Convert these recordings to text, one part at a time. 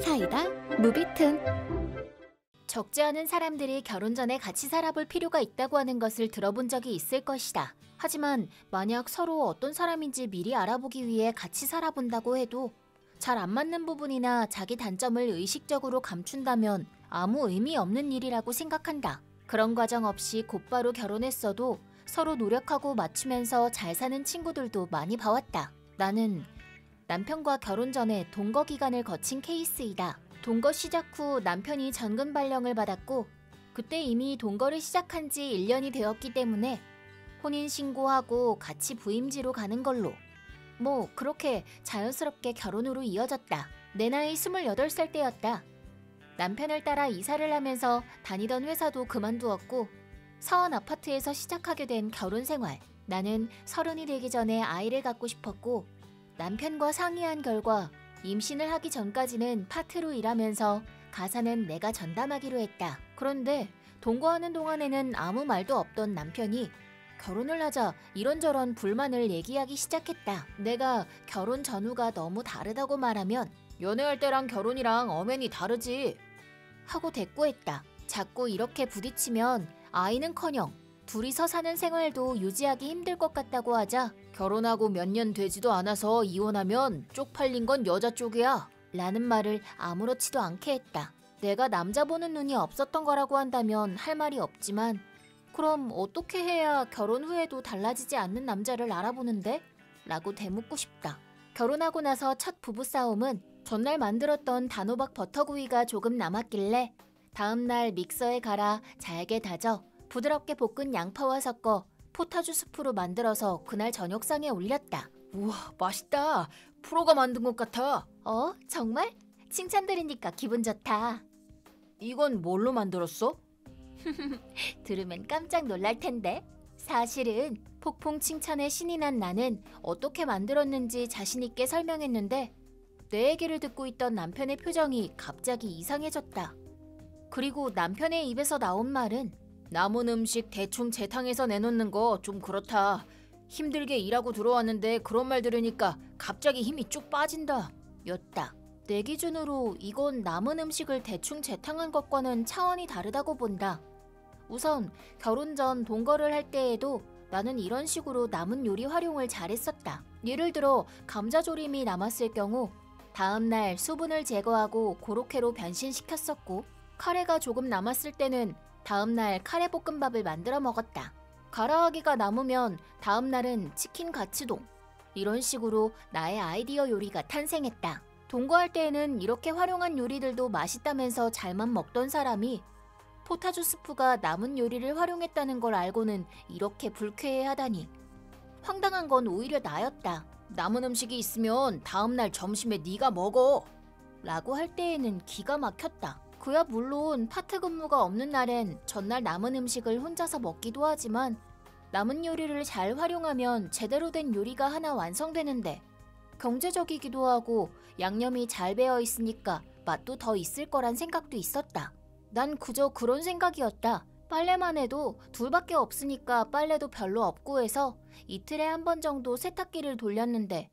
사이다 무비튼. 적지 않은 사람들이 결혼 전에 같이 살아볼 필요가 있다고 하는 것을 들어본 적이 있을 것이다. 하지만 만약 서로 어떤 사람인지 미리 알아보기 위해 같이 살아본다고 해도 잘 안 맞는 부분이나 자기 단점을 의식적으로 감춘다면 아무 의미 없는 일이라고 생각한다. 그런 과정 없이 곧바로 결혼했어도 서로 노력하고 맞추면서 잘 사는 친구들도 많이 봐왔다. 나는 남편과 결혼 전에 동거 기간을 거친 케이스이다. 동거 시작 후 남편이 전근 발령을 받았고 그때 이미 동거를 시작한 지 1년이 되었기 때문에 혼인신고하고 같이 부임지로 가는 걸로 그렇게 자연스럽게 결혼으로 이어졌다. 내 나이 28살 때였다. 남편을 따라 이사를 하면서 다니던 회사도 그만두었고 서원 아파트에서 시작하게 된 결혼 생활. 나는 30이 되기 전에 아이를 갖고 싶었고 남편과 상의한 결과 임신을 하기 전까지는 파트로 일하면서 가사는 내가 전담하기로 했다. 그런데 동거하는 동안에는 아무 말도 없던 남편이 결혼을 하자 이런저런 불만을 얘기하기 시작했다. 내가 결혼 전후가 너무 다르다고 말하면 연애할 때랑 결혼이랑 엄연히 다르지 하고 대꾸했다. 자꾸 이렇게 부딪히면 아이는커녕 둘이서 사는 생활도 유지하기 힘들 것 같다고 하자 결혼하고 몇 년 되지도 않아서 이혼하면 쪽팔린 건 여자 쪽이야 라는 말을 아무렇지도 않게 했다. 내가 남자 보는 눈이 없었던 거라고 한다면 할 말이 없지만 그럼 어떻게 해야 결혼 후에도 달라지지 않는 남자를 알아보는데? 라고 되묻고 싶다. 결혼하고 나서 첫 부부싸움은 전날 만들었던 단호박 버터구이가 조금 남았길래 다음날 믹서에 갈아 잘게 다져 부드럽게 볶은 양파와 섞어 포타주 스프로 만들어서 그날 저녁상에 올렸다. 우와, 맛있다. 프로가 만든 것 같아. 정말? 칭찬 들으니까 기분 좋다. 이건 뭘로 만들었어? 들으면 깜짝 놀랄 텐데. 사실은 폭풍 칭찬에 신이 난 나는 어떻게 만들었는지 자신 있게 설명했는데 내 얘기를 듣고 있던 남편의 표정이 갑자기 이상해졌다. 그리고 남편의 입에서 나온 말은 남은 음식 대충 재탕해서 내놓는 거 좀 그렇다. 힘들게 일하고 들어왔는데 그런 말 들으니까 갑자기 힘이 쭉 빠진다 였다. 내 기준으로 이건 남은 음식을 대충 재탕한 것과는 차원이 다르다고 본다. 우선 결혼 전 동거를 할 때에도 나는 이런 식으로 남은 요리 활용을 잘했었다. 예를 들어 감자조림이 남았을 경우 다음날 수분을 제거하고 고로케로 변신시켰었고 카레가 조금 남았을 때는 다음날 카레볶음밥을 만들어 먹었다. 가라아기가 남으면 다음날은 치킨 가츠동. 이런 식으로 나의 아이디어 요리가 탄생했다. 동거할 때에는 이렇게 활용한 요리들도 맛있다면서 잘만 먹던 사람이 포타주 스프가 남은 요리를 활용했다는 걸 알고는 이렇게 불쾌해하다니. 황당한 건 오히려 나였다. 남은 음식이 있으면 다음날 점심에 네가 먹어 라고 할 때에는 기가 막혔다. 그야 물론 파트 근무가 없는 날엔 전날 남은 음식을 혼자서 먹기도 하지만 남은 요리를 잘 활용하면 제대로 된 요리가 하나 완성되는데 경제적이기도 하고 양념이 잘 배어 있으니까 맛도 더 있을 거란 생각도 있었다. 난 그저 그런 생각이었다. 빨래만 해도 둘밖에 없으니까 빨래도 별로 없고 해서 이틀에 한 번 정도 세탁기를 돌렸는데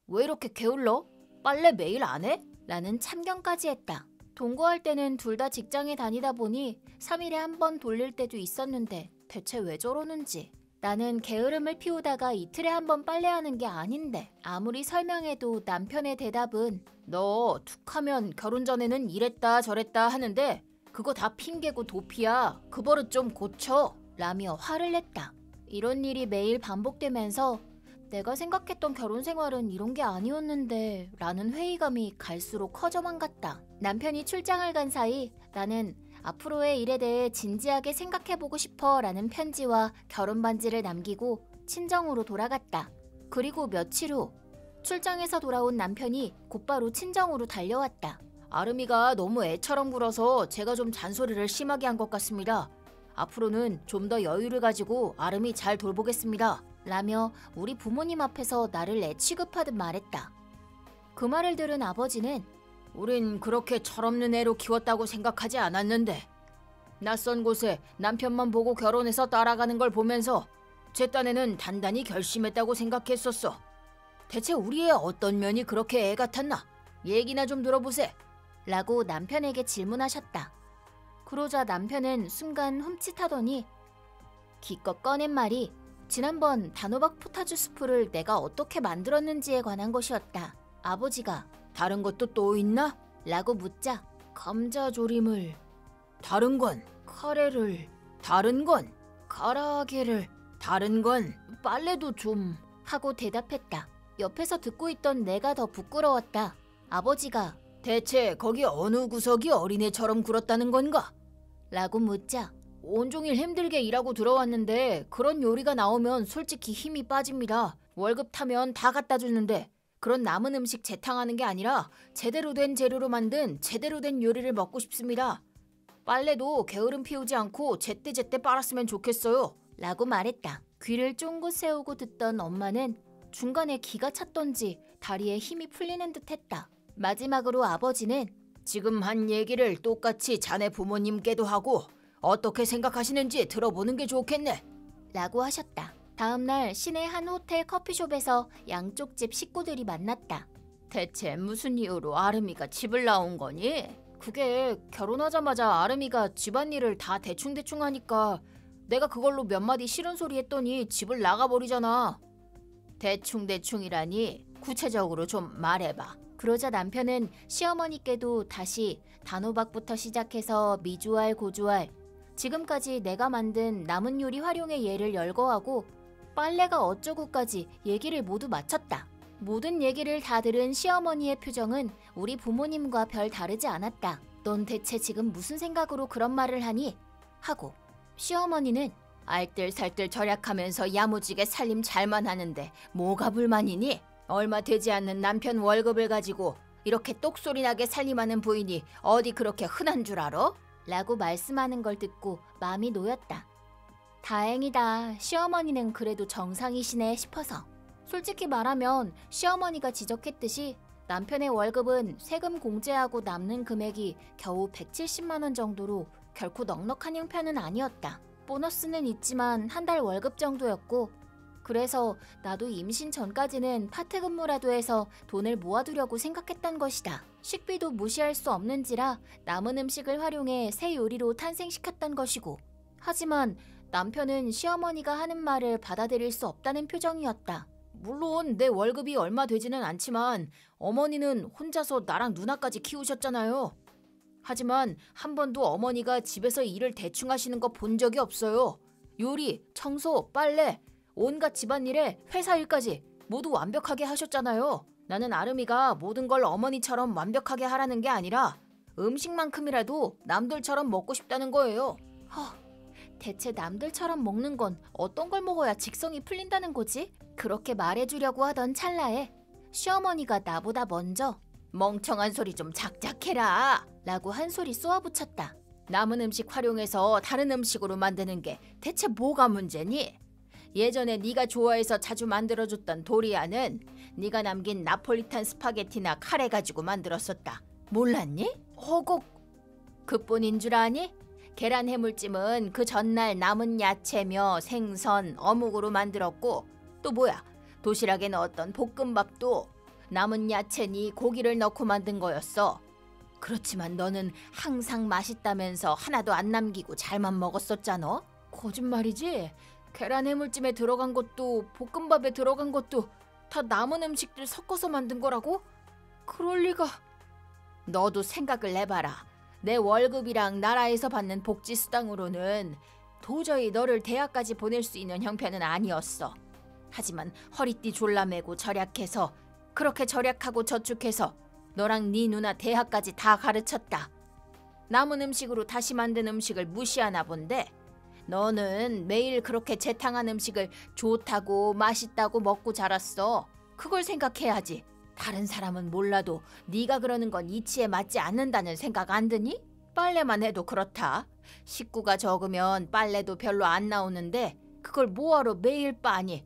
왜 이렇게 게을러? 빨래 매일 안 해? 라는 참견까지 했다. 동거할 때는 둘 다 직장에 다니다 보니 3일에 한 번 돌릴 때도 있었는데 대체 왜 저러는지. 나는 게으름을 피우다가 이틀에 한 번 빨래하는 게 아닌데 아무리 설명해도 남편의 대답은 너 툭하면 결혼 전에는 이랬다 저랬다 하는데 그거 다 핑계고 도피야. 그 버릇 좀 고쳐 라며 화를 냈다. 이런 일이 매일 반복되면서 내가 생각했던 결혼 생활은 이런 게 아니었는데 라는 회의감이 갈수록 커져만 갔다. 남편이 출장을 간 사이 나는 앞으로의 일에 대해 진지하게 생각해보고 싶어 라는 편지와 결혼 반지를 남기고 친정으로 돌아갔다. 그리고 며칠 후 출장에서 돌아온 남편이 곧바로 친정으로 달려왔다. 아름이가 너무 애처럼 굴어서 제가 좀 잔소리를 심하게 한 것 같습니다. 앞으로는 좀 더 여유를 가지고 아름이 잘 돌보겠습니다 라며 우리 부모님 앞에서 나를 애 취급하듯 말했다. 그 말을 들은 아버지는 우린 그렇게 철없는 애로 키웠다고 생각하지 않았는데 낯선 곳에 남편만 보고 결혼해서 따라가는 걸 보면서 제 딴에는 단단히 결심했다고 생각했었어. 대체 우리의 어떤 면이 그렇게 애 같았나? 얘기나 좀 들어보세. 라고 남편에게 질문하셨다. 그러자 남편은 순간 흠칫하더니 기껏 꺼낸 말이 지난번 단호박 포타주 스프를 내가 어떻게 만들었는지에 관한 것이었다. 아버지가 다른 것도 또 있나? 라고 묻자 감자조림을, 다른 건 카레를, 다른 건 가라아게를, 다른 건 빨래도 좀 하고 대답했다. 옆에서 듣고 있던 내가 더 부끄러웠다. 아버지가 대체 거기 어느 구석이 어린애처럼 굴었다는 건가? 라고 묻자 온종일 힘들게 일하고 들어왔는데 그런 요리가 나오면 솔직히 힘이 빠집니다. 월급 타면 다 갖다 주는데 그런 남은 음식 재탕하는 게 아니라 제대로 된 재료로 만든 제대로 된 요리를 먹고 싶습니다. 빨래도 게으름 피우지 않고 제때제때 빨았으면 좋겠어요. 라고 말했다. 귀를 쫑긋 세우고 듣던 엄마는 중간에 기가 찼던지 다리에 힘이 풀리는 듯 했다. 마지막으로 아버지는 지금 한 얘기를 똑같이 자네 부모님께도 하고 어떻게 생각하시는지 들어보는 게 좋겠네. 라고 하셨다. 다음날 시내 한 호텔 커피숍에서 양쪽 집 식구들이 만났다. 대체 무슨 이유로 아름이가 집을 나온 거니? 그게 결혼하자마자 아름이가 집안일을 다 대충대충 하니까 내가 그걸로 몇 마디 싫은 소리 했더니 집을 나가버리잖아. 대충대충이라니 구체적으로 좀 말해봐. 그러자 남편은 시어머니께도 다시 단호박부터 시작해서 미주알 고주알 지금까지 내가 만든 남은 요리 활용의 예를 열거하고 빨래가 어쩌고까지 얘기를 모두 마쳤다. 모든 얘기를 다 들은 시어머니의 표정은 우리 부모님과 별 다르지 않았다. 넌 대체 지금 무슨 생각으로 그런 말을 하니? 하고 시어머니는 알뜰살뜰 절약하면서 야무지게 살림 잘만 하는데 뭐가 불만이니? 얼마 되지 않는 남편 월급을 가지고 이렇게 똑소리나게 살림하는 부인이 어디 그렇게 흔한 줄 알아? 라고 말씀하는 걸 듣고 마음이 놓였다. 다행이다. 시어머니는 그래도 정상이시네 싶어서. 솔직히 말하면 시어머니가 지적했듯이 남편의 월급은 세금 공제하고 남는 금액이 겨우 170만 원 정도로 결코 넉넉한 형편은 아니었다. 보너스는 있지만 한 달 월급 정도였고 그래서 나도 임신 전까지는 파트근무라도 해서 돈을 모아두려고 생각했던 것이다. 식비도 무시할 수 없는지라 남은 음식을 활용해 새 요리로 탄생시켰던 것이고 하지만 남편은 시어머니가 하는 말을 받아들일 수 없다는 표정이었다. 물론 내 월급이 얼마 되지는 않지만 어머니는 혼자서 나랑 누나까지 키우셨잖아요. 하지만 한 번도 어머니가 집에서 일을 대충 하시는 거 본 적이 없어요. 요리, 청소, 빨래, 온갖 집안일에 회사 일까지 모두 완벽하게 하셨잖아요. 나는 아름이가 모든 걸 어머니처럼 완벽하게 하라는 게 아니라 음식만큼이라도 남들처럼 먹고 싶다는 거예요. 대체 남들처럼 먹는 건 어떤 걸 먹어야 직성이 풀린다는 거지? 그렇게 말해주려고 하던 찰나에 시어머니가 나보다 먼저 멍청한 소리 좀 작작해라 라고 한 소리 쏘아붙였다. 남은 음식 활용해서 다른 음식으로 만드는 게 대체 뭐가 문제니? 예전에 네가 좋아해서 자주 만들어줬던 도리아는 네가 남긴 나폴리탄 스파게티나 카레 가지고 만들었었다. 몰랐니? 허걱 그뿐인 줄 아니? 계란 해물찜은 그 전날 남은 야채며 생선, 어묵으로 만들었고 또 뭐야? 도시락에 넣었던 볶음밥도 남은 야채니 고기를 넣고 만든 거였어. 그렇지만 너는 항상 맛있다면서 하나도 안 남기고 잘만 먹었었잖아? 거짓말이지? 계란 해물찜에 들어간 것도 볶음밥에 들어간 것도 다 남은 음식들 섞어서 만든 거라고? 그럴 리가. 너도 생각을 해봐라. 내 월급이랑 나라에서 받는 복지 수당으로는 도저히 너를 대학까지 보낼 수 있는 형편은 아니었어. 하지만 허리띠 졸라매고 절약해서 그렇게 절약하고 저축해서 너랑 네 누나 대학까지 다 가르쳤다. 남은 음식으로 다시 만든 음식을 무시하나 본데 너는 매일 그렇게 재탕한 음식을 좋다고 맛있다고 먹고 자랐어. 그걸 생각해야지. 다른 사람은 몰라도 네가 그러는 건 이치에 맞지 않는다는 생각 안 드니? 빨래만 해도 그렇다. 식구가 적으면 빨래도 별로 안 나오는데 그걸 뭐하러 매일 빠니?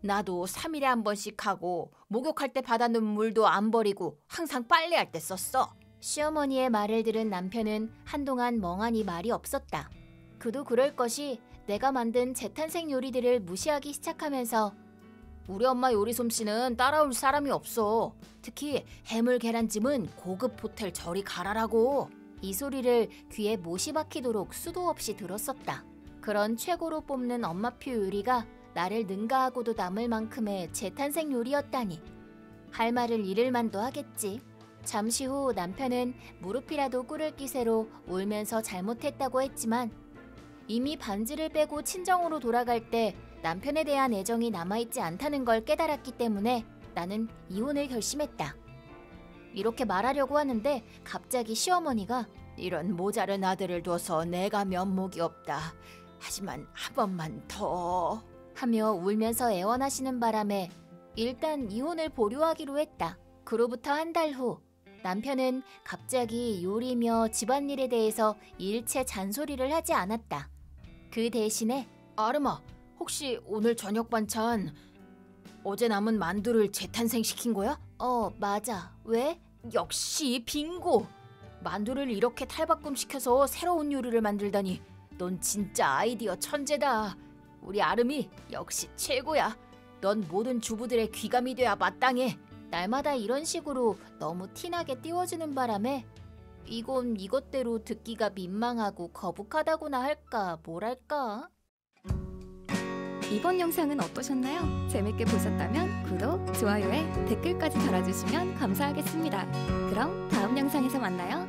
나도 3일에 한 번씩 하고 목욕할 때 받아놓은 물도 안 버리고 항상 빨래할 때 썼어. 시어머니의 말을 들은 남편은 한동안 멍하니 말이 없었다. 그도 그럴 것이 내가 만든 재탄생 요리들을 무시하기 시작하면서 우리 엄마 요리 솜씨는 따라올 사람이 없어. 특히 해물 계란찜은 고급 호텔 저리 가라라고. 이 소리를 귀에 못이 박히도록 수도 없이 들었었다. 그런 최고로 뽑는 엄마표 요리가 나를 능가하고도 남을 만큼의 재탄생 요리였다니. 할 말을 잃을 만도 하겠지. 잠시 후 남편은 무릎이라도 꿇을 기세로 울면서 잘못했다고 했지만 이미 반지를 빼고 친정으로 돌아갈 때 남편에 대한 애정이 남아있지 않다는 걸 깨달았기 때문에 나는 이혼을 결심했다. 이렇게 말하려고 하는데 갑자기 시어머니가 이런 모자른 아들을 둬서 내가 면목이 없다. 하지만 한 번만 더 하며 울면서 애원하시는 바람에 일단 이혼을 보류하기로 했다. 그로부터 한 달 후 남편은 갑자기 요리며 집안일에 대해서 일체 잔소리를 하지 않았다. 그 대신에 아름아, 혹시 오늘 저녁 반찬 어제 남은 만두를 재탄생시킨 거야? 맞아. 왜? 역시 빙고! 만두를 이렇게 탈바꿈시켜서 새로운 요리를 만들다니 넌 진짜 아이디어 천재다. 우리 아름이 역시 최고야. 넌 모든 주부들의 귀감이 돼야 마땅해. 날마다 이런 식으로 너무 티나게 띄워주는 바람에 이건 이것대로 듣기가 민망하고 거북하다고나 할까 뭐랄까. 이번 영상은 어떠셨나요? 재밌게 보셨다면 구독, 좋아요에 댓글까지 달아주시면 감사하겠습니다. 그럼 다음 영상에서 만나요.